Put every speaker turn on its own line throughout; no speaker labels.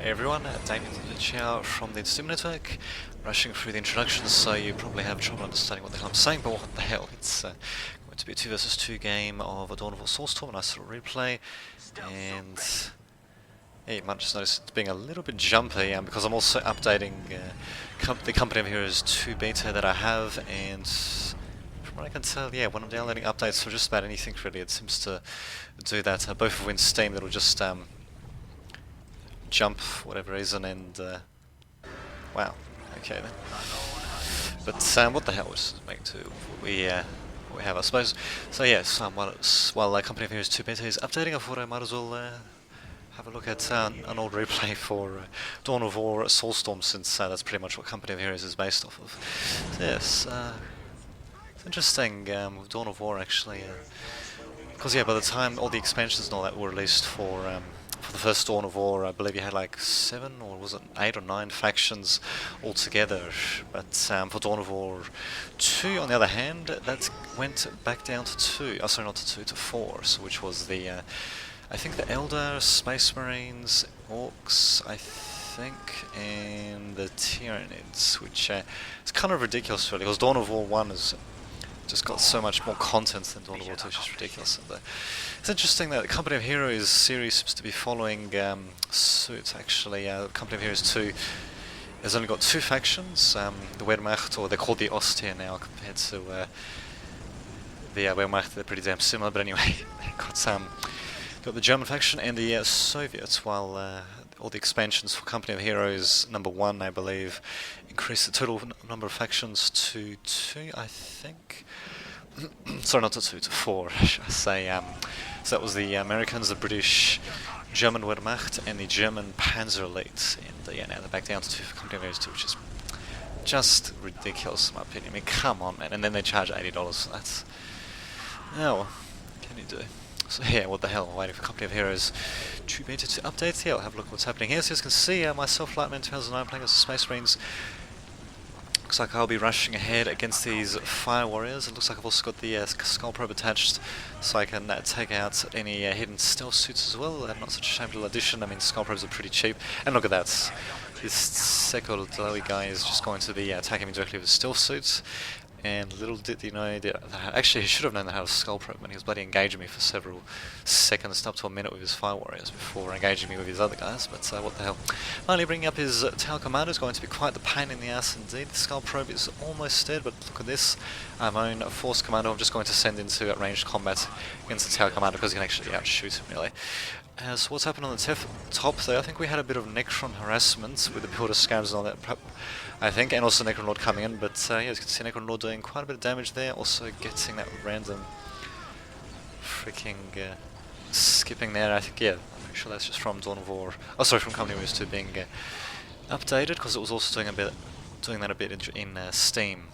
Hey everyone, Damien Chow from the Steam Network, rushing through the introductions, so you probably have trouble understanding what the hell I'm saying, but what the hell, it's going to be a 2 versus 2 game of Dawn of War Soulstorm, a nice little replay, and yeah, you might just notice it's being a little bit jumpy, because I'm also updating the Company of Heroes 2 beta that I have, and from what I can tell, yeah, when I'm downloading updates for just about anything really, it seems to do that, both of in Steam, that'll just jump for whatever reason, and wow, okay then. But what the hell, we'll just make to what we have, I suppose. So yes, while Company of Heroes 2 beta is updating, I thought I might as well have a look at an old replay for Dawn of War Soulstorm, since that's pretty much what Company of Heroes is based off of. So yes, it's interesting with Dawn of War actually, because yeah, by the time all the expansions and all that were released for the first Dawn of War, I believe you had like 7 or was it 8 or 9 factions altogether. But for Dawn of War 2, on the other hand, that went back down to 2. Oh, sorry, not to 2, to 4. So which was the, I think the Eldar, Space Marines, Orcs, I think, and the Tyranids, which is kind of ridiculous really, because Dawn of War 1 is just got so much more content than Dawn of War 2, it's just ridiculous. And, it's interesting that the Company of Heroes series seems to be following suit, actually. Company of Heroes 2 has only got 2 factions, the Wehrmacht, or they're called the Ostia now, compared to the Wehrmacht. They're pretty damn similar, but anyway, got the German faction and the Soviets, while all the expansions for Company of Heroes number 1, I believe, increased the total number of factions to 2, I think. Sorry, not to 2, to 4, should I say. So that was the Americans, the British, German Wehrmacht, and the German Panzer Elite. And yeah, now they're back down to 2 for Company of Heroes 2, which is just ridiculous in my opinion. I mean, come on, man. And then they charge $80 for that. Oh, what can you do? So yeah, what the hell, I'm waiting for Company of Heroes 2 beta to update. Yeah, I'll have a look at what's happening here. So as you can see, myself, Lightman 2009, playing as the Space Marines. Looks like I'll be rushing ahead against these Fire Warriors. It looks like I've also got the Skull Probe attached, so I can take out any hidden stealth suits as well. Not such a shameful addition. I mean, Skull Probes are pretty cheap. And look at that. This Sekor Glowy guy is just going to be attacking me directly with stealth suits. And little did he know that actually he should have known that I had a Skull Probe, and he was bloody engaging me for several seconds, up to a minute with his Fire Warriors before engaging me with his other guys. But what the hell. Finally bringing up his Tail Commander is going to be quite the pain in the ass indeed. The Skull Probe is almost dead, but look at this. My own Force Commander I'm just going to send into ranged combat against the Tail Commander, because he can actually outshoot him really. So what's happened on the top there, I think we had a bit of Necron harassment with the Builder Scabs and all that, I think, and also Necron Lord coming in, but yeah, as you can see, Necron Lord doing quite a bit of damage there, also getting that random freaking skipping there. I think, yeah, I'm pretty sure that's just from Dawn of War, oh sorry, from Company of Heroes 2 being updated, because it was also doing that a bit in Steam.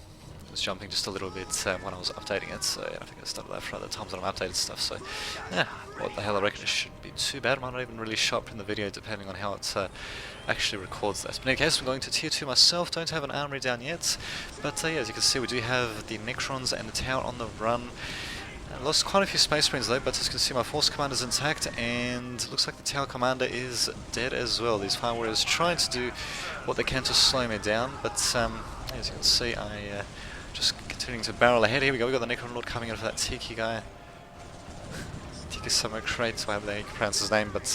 It was jumping just a little bit when I was updating it, so yeah, I think I started that for other times that I'm updated stuff, so yeah, what the hell, I reckon it shouldn't be too bad. I might not even really show up in the video depending on how it actually records that. But in any case, I'm going to tier 2 myself, don't have an armory down yet, but yeah, as you can see, we do have the Necrons and the tower on the run. I lost quite a few Space Marines though, but as you can see, my Force Commander is intact, and looks like the Tower Commander is dead as well. These Fire Warriors trying to do what they can to slow me down, but as you can see, I just continuing to barrel ahead. Here we go, we got the Necron Lord coming in for that Tiki guy. Tiki Summer Crate, however they pronounce his name, but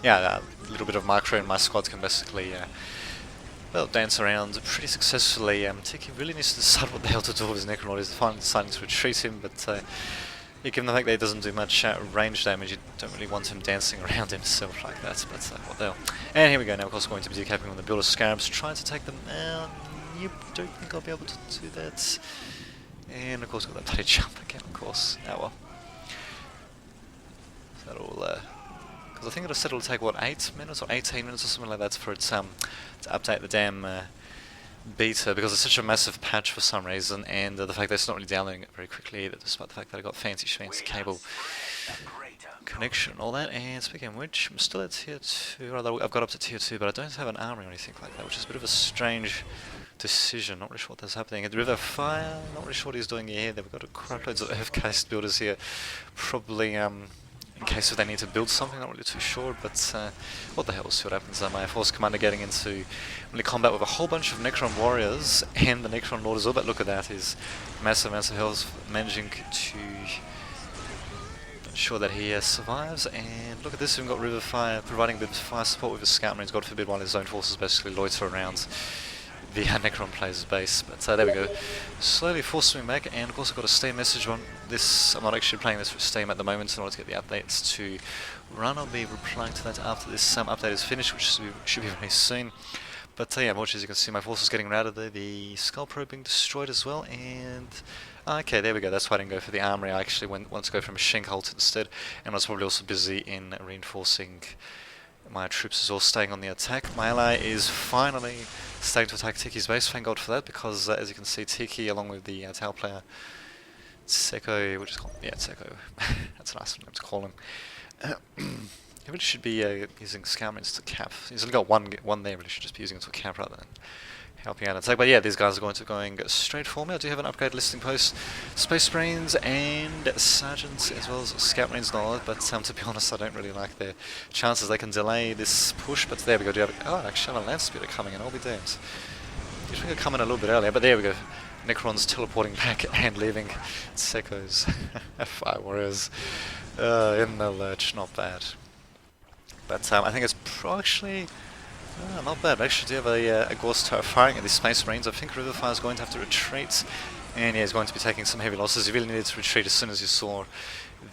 yeah, a little bit of micro and my squad can basically well, dance around pretty successfully. Tiki really needs to decide what the hell to do with his Necron Lord. He's finally deciding to retreat him, but yeah, given the fact that he doesn't do much range damage, you don't really want him dancing around himself like that, but what the hell. And here we go, now of course going to be decapping on the Builder Scarabs, trying to take them out. You don't think I'll be able to do that. And of course got that bloody jump again, of course. Oh well. So that'll because I think it'll said it'll take what, 8 minutes or 18 minutes or something like that for it to update the damn beta, because it's such a massive patch for some reason, and the fact that it's not really downloading it very quickly either, despite the fact that I got fancy schmancy cable connection and all that. And speaking of which, I'm still at tier 2, although I've got up to tier 2, but I don't have an armory or anything like that, which is a bit of a strange decision. Not really sure what that's happening. At the River Fire, not really sure what he's doing here. We've got a crap loads of Earth-cased builders here, probably in case if they need to build something. Not really too sure, but what the hell, we'll see what happens. My Force Commander getting into really combat with a whole bunch of Necron Warriors and the Necron Lord as well, but look at that, his massive health, managing to ensure that he survives. And look at this, we've got River Fire providing a bit of fire support with his Scout Marines, God forbid, while his own forces basically loiter around the Necron player's base. But there we go, slowly forcing back. And I've also got a Steam message on this. I'm not actually playing this with Steam at the moment in order to get the updates to run. I'll be replying to that after this update is finished, which should be very soon. But yeah, watch, as you can see, my forces getting routed there, the Skull Probe being destroyed as well. And okay, there we go, that's why I didn't go for the armory. I actually wanted to go for a machine cult instead, and I was probably also busy in reinforcing my troops as well, staying on the attack. My ally is finally starting to attack Tiki's base, thank God for that, because as you can see, Tiki, along with the Tau player, Seko, we'll just call him, yeah, Seko, that's a nice name to call him. He really should be using Scout Marines to cap. He's only got one there, really should just be using it to cap rather than helping out attack. But yeah, these guys are going straight for me. I do have an upgrade listing post, Space Marines and Sergeants, as well as Scout Marines and all that, but to be honest, I don't really like their chances. They can delay this push, but there we go. Oh, actually I have a Land Speeder coming in, I'll be damned. Usually they come in a little bit earlier, but there we go. Necrons teleporting back and leaving Seko's Fire Warriors in the lurch, not bad. But I think it's actually not bad. I actually do have a Ghost Tower firing at these Space Marines. I think Riverfire is going to have to retreat, and yeah, he's going to be taking some heavy losses. He really needed to retreat as soon as he saw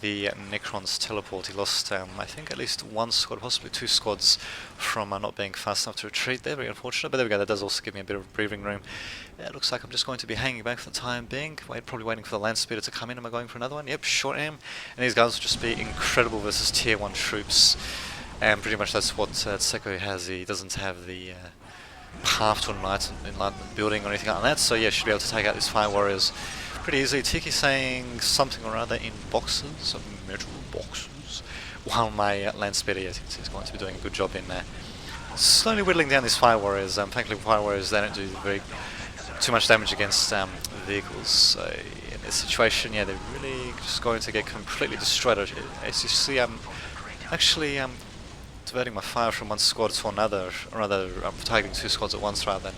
the Necrons teleport. He lost, I think, at least one squad, possibly two squads, from not being fast enough to retreat there. Very unfortunate, but there we go. That does also give me a bit of breathing room. It looks like I'm just going to be hanging back for the time being. Probably waiting for the Land Speeder to come in. Am I going for another one? Yep, sure am. And these guys will just be incredible versus Tier 1 troops. And pretty much that's what Seko has. He doesn't have the path to enlightenment building or anything like that, so yeah, should be able to take out these Fire Warriors pretty easily. Tiki saying something or other in boxes, metal boxes, while my Land Speeder, yes, is going to be doing a good job in slowly whittling down these Fire Warriors. Thankfully Fire Warriors, they don't do too much damage against vehicles, so in this situation, yeah, they're really just going to get completely destroyed. As you see, I'm actually diverting my fire from one squad to another, or rather targeting two squads at once rather than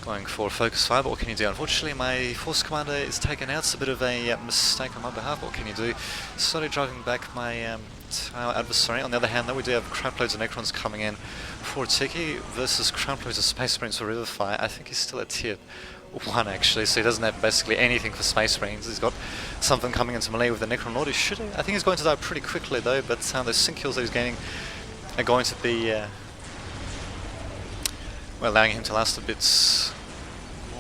going for focus fire. But what can you do? Unfortunately, my Force Commander is taken out. It's a bit of a mistake on my behalf. What can you do? Slowly driving back my Tau adversary. On the other hand, though, we do have crap loads of Necrons coming in for Tiki versus crap loads of Space Marines for River Fire. I think he's still at tier 1 actually, so he doesn't have basically anything for Space Marines. He's got something coming into melee with the Necron Lord. I think he's going to die pretty quickly though, but those sync kills that he's gaining are going to be well, allowing him to last a bit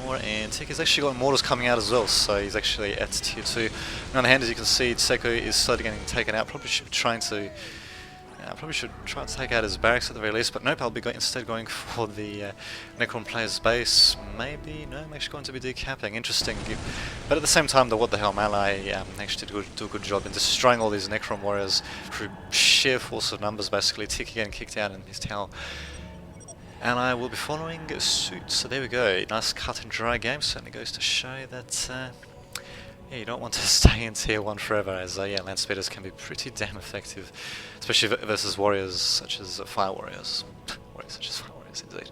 more. And Tiki's actually got Mortars coming out as well, so he's actually at tier 2. On the other hand, as you can see, Seko is slowly getting taken out. Probably should try to take out his barracks at the very least, but nope, I'll be instead going for the Necron player's base. Maybe, no, I'm actually going to be decapping. Interesting. But at the same time, the What the Hell Melee actually do a good job in destroying all these Necron warriors through sheer force of numbers, basically. Tiki getting kicked out in his Tau. And I will be following suit. So there we go. Nice cut and dry game. Certainly goes to show that yeah, you don't want to stay in tier 1 forever, as yeah, Land Speeders can be pretty damn effective, especially versus warriors such as Fire Warriors. Warriors such as Fire Warriors, indeed.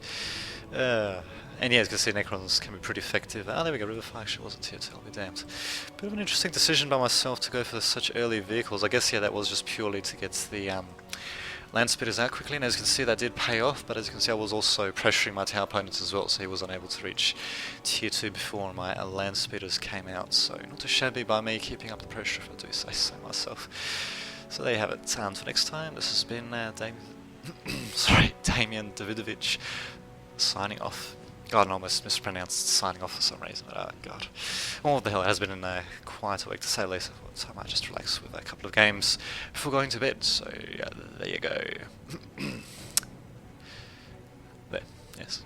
And yeah, as you can see, Necrons can be pretty effective. Ah, there we go, River Fire actually wasn't tier 2, I'll be damned. Bit of an interesting decision by myself to go for such early vehicles. I guess, yeah, that was just purely to get the Land Speeders out quickly, and as you can see that did pay off, but as you can see I was also pressuring my Tau opponents as well, so he was unable to reach tier 2 before my Land Speeders came out, so not too shabby by me, keeping up the pressure if I do say so myself. So there you have it. Until next time, this has been Damien Davidovich signing off. God, I almost mispronounced signing off for some reason, but oh god. Well, what the hell, it has been quite a week to say the least. So I might just relax with a couple of games before going to bed, so there you go. There, yes.